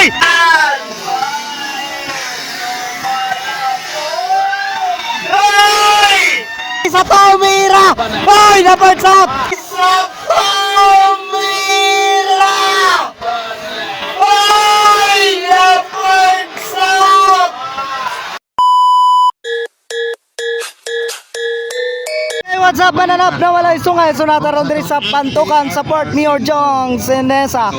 Hoy! Sa Tomira! Hoy! Na-birds up! Sa Tomira! Hoy! Na-birds up! Hey, what's up, mananap na walay sungay? Sunata ron diri sa Pantukan sa Port Mayor Jong Senesa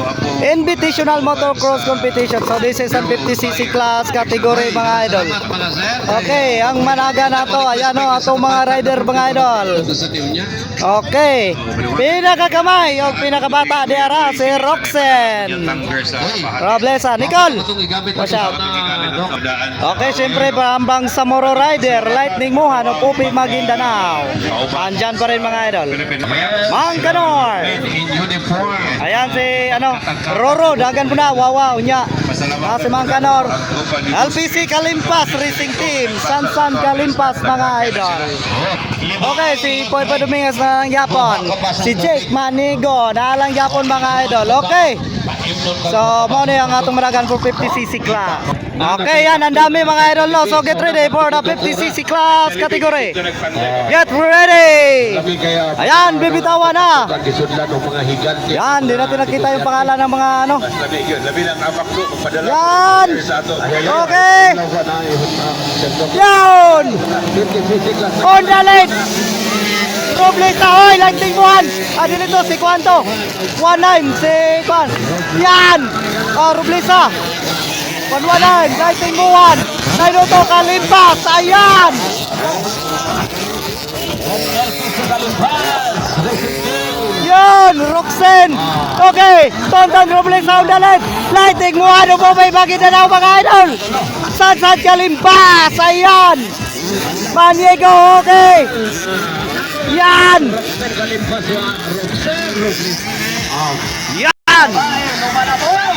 Invitational Motocross Competition. So this is a 50cc class category mga idol. Okay, ang managa na to, ayan o, atong mga rider mga idol. Okay, pinakakamay o pinakabata di ara si Roxen Roblesa. Nicole, watch out. Okay, siyempre pambang sa Moro Rider Lightning Mohan o Pupi Maguindanao. Andyan pa rin mga idol. Mang Kanor. Ayan si Roro, dagan po na, wawaw niya. Si Mang Kanor. LPC Kalimpas Racing Team, Sansan Kalimpas mga idol. Okay, si Poy Padumingas ng Yapon. Si Jake Manigo, naalang Yapon mga idol. Okay. So, mo na yung atong managan for 50cc class. Okay, yan, ang dami mga idol, no? So, get ready for the 50cc class category. Get ready! Ayan, bibitawan na. Yan, di natin nakita yung pangalan ng mga Yan! Okay! Yan! On the lead! Roblesa, hoy! Lightning Mohan! Dito, si Kwanto! 19, si Kwan! Yan! Roblesa! 119, Lightning Mohan! Nainuto, Kalimpas! Ayan! Yan! Roxen! Okay! Tonton Roblesa on the left! Lightning Mohan! Upumay Maguindanao mga idol! Sansan Kalimpas! Ayan! Maniego! Okay! Yan! Yan!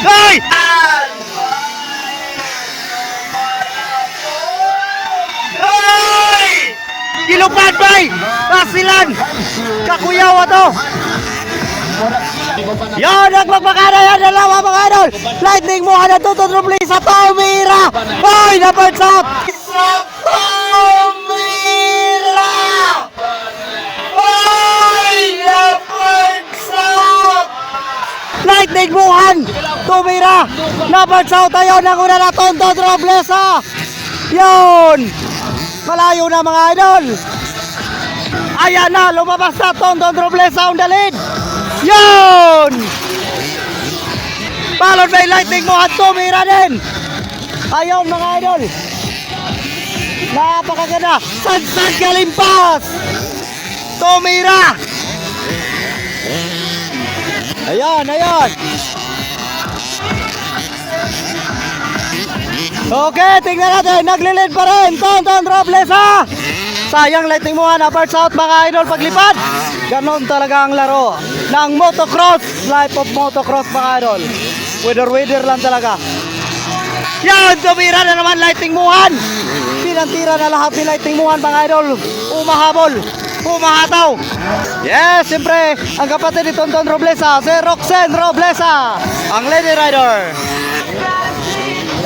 Hoy! Hoy! Gilupad bay! Basilan! Kakuyaw to! Yan! Nagmagmakana yan! Dalawa mga idol! Lightning Mohan at Tonton Roblesa sa Tomira! Hoy! Na-birds up! Sa Tomira! Lightning Mohan, Tomira, na-birds out tayo ng una na Tonton Roblesa. Yun, malayo na mga idol. Ayan na, lumabas na Tonton Roblesa on the lead. Yun, followed by Lightning Mohan, Tomira din. Ayun mga idol, napakaganda. Sansan Kalimpas, Tomira. Ayan, ayan. Okay, tingnan natin. Naglilid pa rin Tonton Roblesa. Sayang, Lightning Mohan na-birds out mga idol paglipad. Ganon talaga ang laro ng motocross. Life of motocross mga idol. Weather lang talaga. Yan, tumira na naman Lightning Mohan. Pinantira na lahat ni Lightning Mohan mga idol. Umahabol. Pumahataw. Yes, siyempre, ang kapatid ni Tonton Roblesa, si Roxen Roblesa, ang lady rider.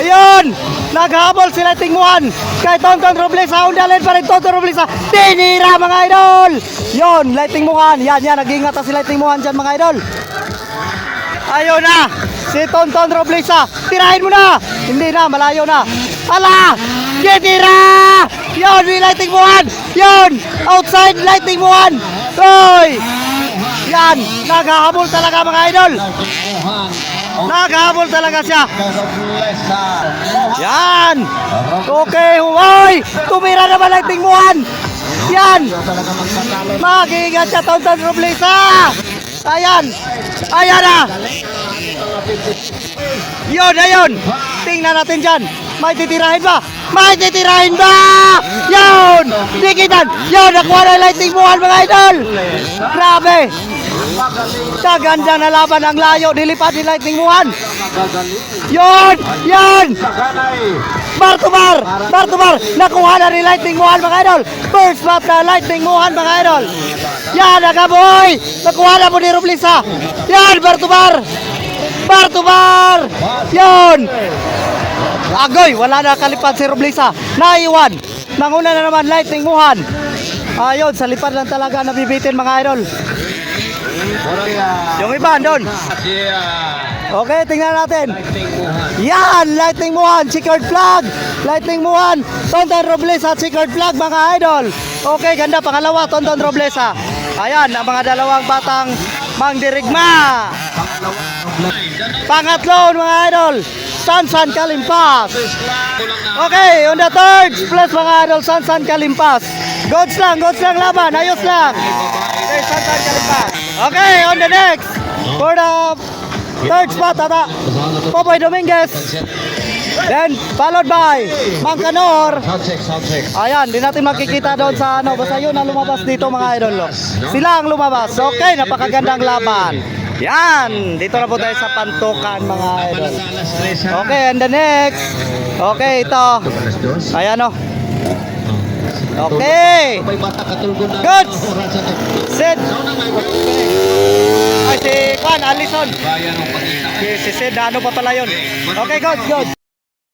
Ayun, naghabol si Lightning Mohan kay Tonton Roblesa. Undalit pa rin Tonton Roblesa. Tinira mga idol. Yun, Lightning Mohan. Yan, nag-iingat si Lightning Mohan dyan mga idol. Ayun na, si Tonton Roblesa. Tirahin mo na. Hindi na, malayo na. Ala, tira! Yun, Lightning Mohan. Yun, outside Lightning Mohan. Hoy! Yan, naghahabol talaga mga idol. Naghahabol talaga siya. Yan. Okay, hoy! Tumira naman Lightning Mohan. Yan. Mag-iingat siya Tonton Roblesa. Ayan. Ayan na. Yun, ayun. Tingnan natin dyan. May titirahin ba? May titirahin ba? Yun! Dikitan! Yun! Nakuha na Lightning Mohan mga idol! Grabe! Kaganda na laban ang layo. Dilipad ni Lightning Mohan. Yun! Yun! Bar to bar! Bar to bar! Nakuha na ni Lightning Mohan mga idol! First lap na Lightning Mohan mga idol! Yan! Nagaboy! Nakuha na mo ni Roblesa! Yan! Bar to bar! Bar to bar! Yun! Agoy, wala na kalipad si Roblesa. Naiwan. Nanguna na naman, Lightning Muhan. Ayun, sa lipad lang talaga nabibitin mga idol. Yung iba, doon. Okay, tingnan natin. Yan, Lightning Muhan, checkered flag. Lightning Muhan, Tonton Roblesa, checkered flag mga idol. Okay, ganda. Pangalawa, Tonton Roblesa. Ayan, ang mga dalawang batang mangdirigma. Pangatlo mga idol, Sansan Kalimpas. Okay, on the third place mga idol, Sansan Kalimpas. Gods lang laban, ayos lang. Okay, Sansan Kalimpas. Okay, on the next, for the third spot, ata Popoy Dominguez. Then, followed by Mangkanor. Ayan, di natin makikita doon sa ano. Basta yun ang lumabas dito mga idol. Sila ang lumabas. Okay, napakagandang laban. Yan, dito na po tayo sa pantukan mga idol. Okay, and the next. Okay, ito. Ayan o. Okay. Good. Sid. Ay, si Juan Alison. Si Sid, ano pa pala yun? Okay, good.